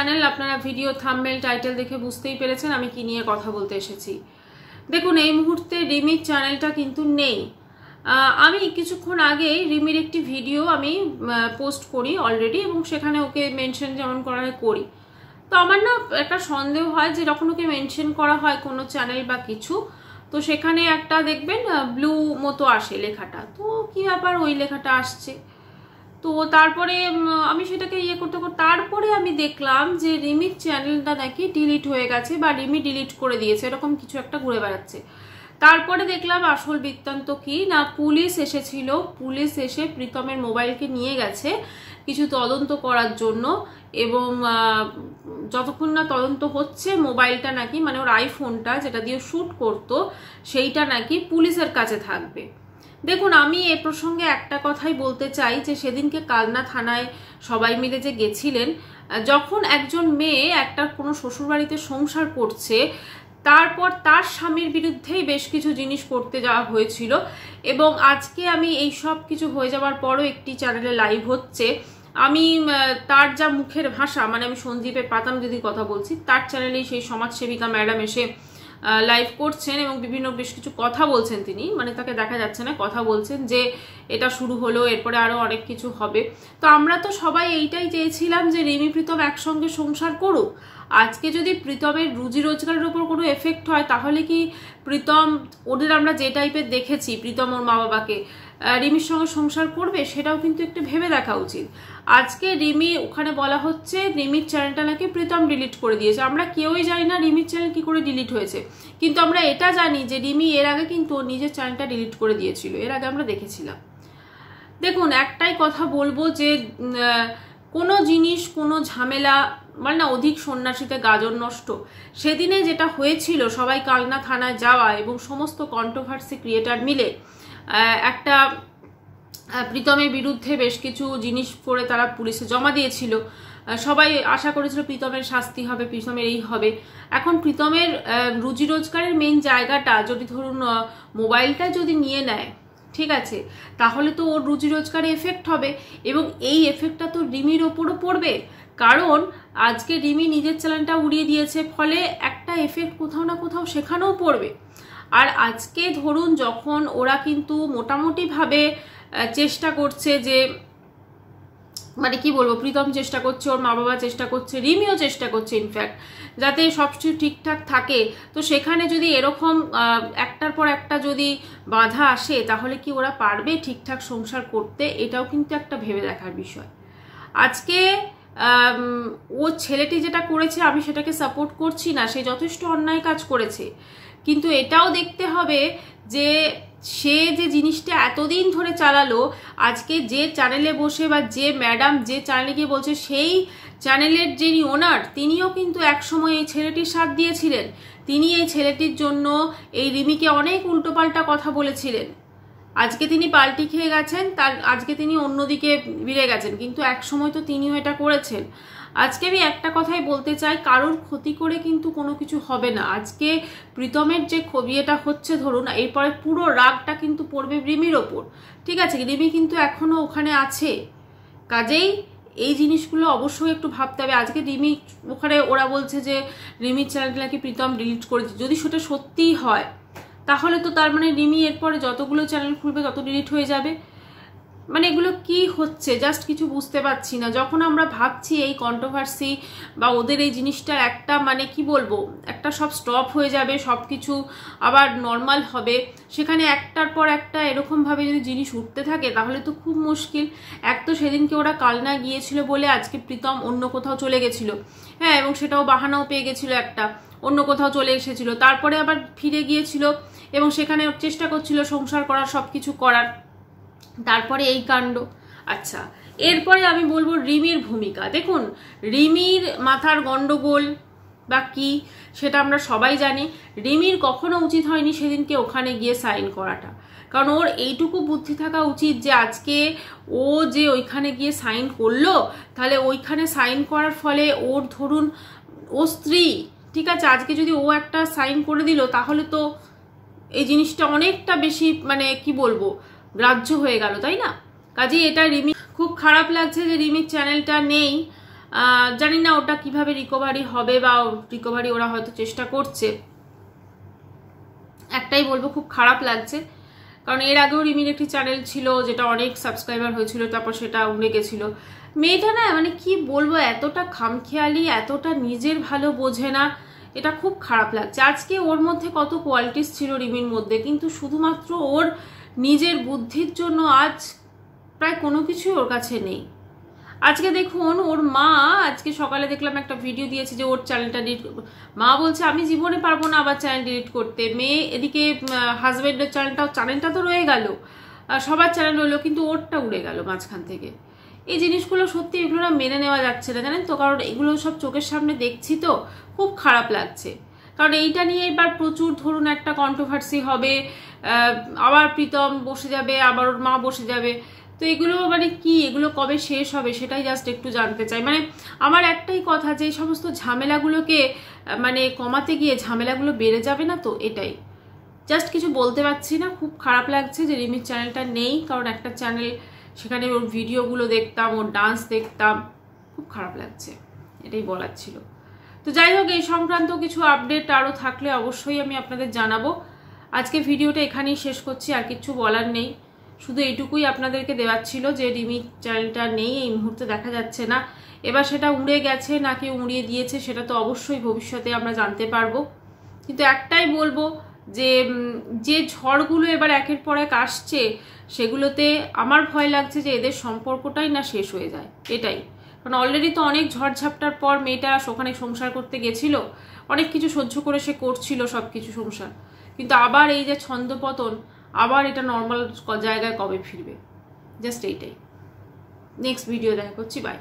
Channel. আপনারা video thumbnail title দেখে বুঝতেই পেরেছেন আমি কি নিয়ে কথা বলতে এসেছি। দেখুন, এই মুহূর্তে রিমির চ্যানেলটা কিন্তু নেই। আমি কিছুক্ষণ আগে রিমির একটি ভিডিও আমি পোস্ট করি অলরেডি, এবং সেখানে ওকে মেনশন যেমন করা হয় করি। তো আমার না একটা সন্দেহ হয় যে যখন ওকে মেনশন করা হয় কোনো চ্যানেল বা কিছু, তো সেখানে একটা দেখবেন ব্লু মতো আসে লেখাটা। তো কি ব্যাপার, ওই লেখাটা আসছে। তো তারপরে আমি সেটাকে করতে তারপরে আমি দেখলাম যে রিমির চ্যানেলটা নাকি ডিলিট হয়ে গেছে, বা রিমি ডিলিট করে দিয়েছে, এরকম কিছু একটা ঘুরে বেড়াচ্ছে। তারপরে দেখলাম আসল বৃত্তান্ত কি না, পুলিশ এসেছিল। পুলিশ এসে প্রীতমের মোবাইলকে নিয়ে গেছে কিছু তদন্ত করার জন্য, এবং যতক্ষণ না তদন্ত হচ্ছে মোবাইলটা নাকি, মানে ওর আইফোনটা যেটা দিয়ে শ্যুট করতো সেইটা নাকি পুলিশের কাছে থাকবে। দেখুন, আমি এ প্রসঙ্গে একটা কথাই বলতে চাই যে সেদিনকে কালনা থানায় সবাই মিলে যে গেছিলেন, যখন একজন মেয়ে একটা কোনো শ্বশুরবাড়িতে সংসার করছে, তারপর তার স্বামীর বিরুদ্ধেই বেশ কিছু জিনিস করতে যাওয়া হয়েছিল। এবং আজকে আমি এই সব কিছু হয়ে যাওয়ার পরও একটি চ্যানেলে লাইভ হচ্ছে, আমি তার যা মুখের ভাষা, মানে আমি সঞ্জীবের পাতাম যদি কথা বলছি, তার চ্যানেলেই সেই সমাজসেবিকা ম্যাডাম এসে লাইভ করছেন এবং বিভিন্ন বেশ কিছু কথা বলছেন। তিনি মানে তাকে দেখা যাচ্ছে না, কথা বলছেন যে এটা শুরু হলো, এরপরে আরো অনেক কিছু হবে। তো আমরা তো সবাই এইটাই চেয়েছিলাম যে রিমি প্রীতম একসঙ্গে সংসার করুক। আজকে যদি প্রীতমের রুজি রোজগারের উপর কোনো এফেক্ট হয়, তাহলে কি প্রীতম, ওদের আমরা যে টাইপের দেখেছি প্রীতম ওর মা বাবাকে, রিমির সঙ্গে সংসার করবে? সেটাও কিন্তু একটু ভেবে দেখা উচিত। আজকে রিমি, ওখানে বলা হচ্ছে রিমির চ্যানেলটা নাকি প্রীতম ডিলিট করে দিয়েছে। আমরা কেউই জানি না রিমির চ্যানেল কি করে ডিলিট হয়েছে, কিন্তু আমরা এটা জানি যে রিমি এর আগে কিন্তু ওর নিজের চ্যানেলটা ডিলিট করে দিয়েছিল, এর আগে আমরা দেখেছিলাম। দেখুন, একটাই কথা বলবো যে কোনো জিনিস, কোনো ঝামেলা, মানে না অধিক সন্ন্যাসীতে গাজন নষ্ট। সেদিনে যেটা হয়েছিল, সবাই কালনা থানায় যাওয়া এবং সমস্ত কন্ট্রোভার্সি ক্রিয়েটার মিলে একটা প্রীতমের বিরুদ্ধে বেশ কিছু জিনিস করে তারা পুলিশে জমা দিয়েছিল। সবাই আশা করেছিল প্রীতমের শাস্তি হবে, প্রীতমের এই হবে। এখন প্রীতমের রুজি রোজগারের মেইন জায়গাটা যদি ধরুন মোবাইলটা যদি নিয়ে নেয়, ঠিক আছে, তাহলে তো ওর রুজি রোজগারে এফেক্ট হবে, এবং এই এফেক্টটা তো রিমির ওপরও পড়বে। কারণ আজকে রিমি নিজের চ্যানেলটা উড়িয়ে দিয়েছে, ফলে একটা এফেক্ট কোথাও না কোথাও সেখানেও পড়বে। আর আজকে ধরুন যখন ওরা কিন্তু মোটামুটিভাবে চেষ্টা করছে যে, মানে কি বলবো, প্রীতম চেষ্টা করছে, ওর মা বাবা চেষ্টা করছে, রিমিও চেষ্টা করছে ইনফ্যাক্ট, যাতে সব কিছু ঠিকঠাক থাকে। তো সেখানে যদি এরকম একটার পর একটা যদি বাধা আসে, তাহলে কি ওরা পারবে ঠিকঠাক সংসার করতে? এটাও কিন্তু একটা ভেবে দেখার বিষয়। আজকে ও ছেলেটি যেটা করেছে, আমি সেটাকে সাপোর্ট করছি না, সে যথেষ্ট অন্যায় কাজ করেছে, কিন্তু এটাও দেখতে হবে যে সে যে জিনিসটা এতদিন ধরে চালালো, আজকে যে চ্যানেলে বসে বা যে ম্যাডাম যে চ্যানেলে গিয়ে বলছে, সেই চ্যানেলের যিনি ওনার, তিনিও কিন্তু একসময় এই ছেলেটির সাথ দিয়েছিলেন। তিনি এই ছেলেটির জন্য এই রিমিকে অনেক উল্টোপাল্টা কথা বলেছিলেন। আজকে তিনি পাল্টি খেয়ে গেছেন, তার আজকে তিনি অন্যদিকে ভিড়ে গেছেন, কিন্তু একসময় তো তিনিও এটা করেছেন। আজকে আমি একটা কথাই বলতে চাই, কারোর ক্ষতি করে কিন্তু কোনো কিছু হবে না। আজকে প্রীতমের যে বিয়েটা হচ্ছে, ধরুন এরপরে পুরো রাগটা কিন্তু পড়বে রিমির ওপর, ঠিক আছে? রিমি কিন্তু এখনো ওখানে আছে, কাজেই এই জিনিসগুলো অবশ্যই একটু ভাবতে হবে। আজকে রিমি ওখানে, ওরা বলছে যে রিমির চ্যানেলটা নাকি প্রীতম ডিলিট করেছে, যদি সেটা সত্যিই হয় তাহলে তো তার মানে রিমি এরপরে যতগুলো চ্যানেল খুলবে তত ডিলিট হয়ে যাবে। মানে এগুলো কি হচ্ছে জাস্ট কিছু বুঝতে পারছি না। যখন আমরা ভাবছি এই কন্ট্রোভার্সি বা ওদের এই জিনিসটা একটা, মানে কি বলবো, একটা সব স্টপ হয়ে যাবে, সব কিছু আবার নর্মাল হবে, সেখানে একটার পর একটা এরকমভাবে যদি জিনিস উঠতে থাকে তাহলে তো খুব মুশকিল। এক তো সেদিনকে ওরা কালনা গিয়েছিল বলে আজকে প্রীতম অন্য কোথাও চলে গেছিল, হ্যাঁ, এবং সেটাও বাহানাও পেয়ে গেছিল, একটা অন্য কোথাও চলে এসেছিল, তারপরে আবার ফিরে গিয়েছিল এবং সেখানে চেষ্টা করছিল সংসার করার, সব কিছু করার, তারপরে এই কাণ্ড। আচ্ছা, এরপরে আমি বলবো রিমির ভূমিকা। দেখুন, রিমির মাথার গন্ডগোল বা কি সেটা আমরা সবাই জানি। রিমির কখনো উচিত হয়নি সেদিনকে ওখানে গিয়ে সাইন করাটা, কারণ ওর এইটুকু বুদ্ধি থাকা উচিত যে আজকে ও যে ওইখানে গিয়ে সাইন করলো, তাহলে ওইখানে সাইন করার ফলে ওর ধরুন ও স্ত্রী, ঠিক আছে, আজকে যদি ও একটা সাইন করে দিল তাহলে তো এই জিনিসটা অনেকটা বেশি, মানে কি বলবো, গ্রাহ্য হয়ে গেল, তাই না? কাজেই এটা রিমি খুব খারাপ লাগছে যে রিমির চ্যানেলটা নেই। জানি না ওটা কিভাবে রিকভারি হবে, বা রিকভারি ওরা হয়তো চেষ্টা করছে। একটাই বলবো, খুব খারাপ লাগছে, কারণ এর আগেও রিমির একটি চ্যানেল ছিল যেটা অনেক সাবস্ক্রাইবার হয়েছিল, তারপর সেটা উড়ে গেছিল। মেয়েটা না মানে কি বলবো, এতটা খামখেয়ালি, এতটা নিজের ভালো বোঝে না, এটা খুব খারাপ লাগছে। আজকে ওর মধ্যে কত কোয়ালিটিস ছিল রিমির মধ্যে, কিন্তু শুধুমাত্র ওর নিজের বুদ্ধির জন্য আজ প্রায় কোনো কিছুই ওর কাছে নেই। আজকে দেখুন ওর মা আজকে সকালে দেখলাম একটা ভিডিও দিয়েছে যে ওর চ্যানেলটা ডিলিট, মা বলছে আমি জীবনে পারবো না আবার চ্যানেল ডিলিট করতে। মেয়ে এদিকে হাজব্যান্ডের চ্যানেলটা তো রয়ে গেল, সবার চ্যানেল রইলো, কিন্তু ওরটা উড়ে গেল মাঝখান থেকে। এই জিনিসগুলো সত্যি এগুলো না মেনে নেওয়া যাচ্ছে না, জানেন তো, কারণ এগুলো সব চোখের সামনে দেখছি তো খুব খারাপ লাগছে। কারণ এইটা নিয়ে এবার প্রচুর ধরুন একটা কন্ট্রোভার্সি হবে, আবার প্রীতম বসে যাবে, আবার ওর মা বসে যাবে। তো এগুলো মানে কি, এগুলো কবে শেষ হবে সেটাই জাস্ট একটু জানতে চাই। মানে আমার একটাই কথা, যে এই সমস্ত ঝামেলাগুলোকে মানে কমাতে গিয়ে ঝামেলাগুলো বেড়ে যাবে না তো, এটাই জাস্ট কিছু বলতে পারছি না। খুব খারাপ লাগছে যে রিমির চ্যানেলটা নেই, কারণ একটা চ্যানেল, সেখানে ওর ভিডিওগুলো দেখতাম, ওর ডান্স দেখতাম, খুব খারাপ লাগছে, এটাই বলার ছিল। তো যাই হোক, এই সংক্রান্ত কিছু আপডেট আরও থাকলে অবশ্যই আমি আপনাদের জানাবো। আজকে ভিডিওটা এখানেই শেষ করছি, আর কিছু বলার নেই, শুধু এইটুকুই আপনাদেরকে দেওয়ার ছিল যে রিমির চ্যানেলটা নেই, এই মুহূর্তে দেখা যাচ্ছে না। এবার সেটা উড়ে গেছে না কেউ উড়িয়ে দিয়েছে সেটা তো অবশ্যই ভবিষ্যতে আমরা জানতে পারবো। কিন্তু একটাই বলবো, যে যে ঝড়গুলো এবার একের পর এক আসছে, সেগুলোতে আমার ভয় লাগছে যে এদের সম্পর্কটাই না শেষ হয়ে যায়, এটাই। কারণ অলরেডি তো অনেক ঝড়ঝাপটার পর মেয়েটা ওখানে সংসার করতে গেছিল, অনেক কিছু সহ্য করে সে করছিল সব কিছু সংসার, কিন্তু আবার এই যে ছন্দপতন, আবার এটা নর্মাল জায়গায় কবে ফিরবে, জাস্ট এইটাই। নেক্সট ভিডিও দেখা করছি, বাই।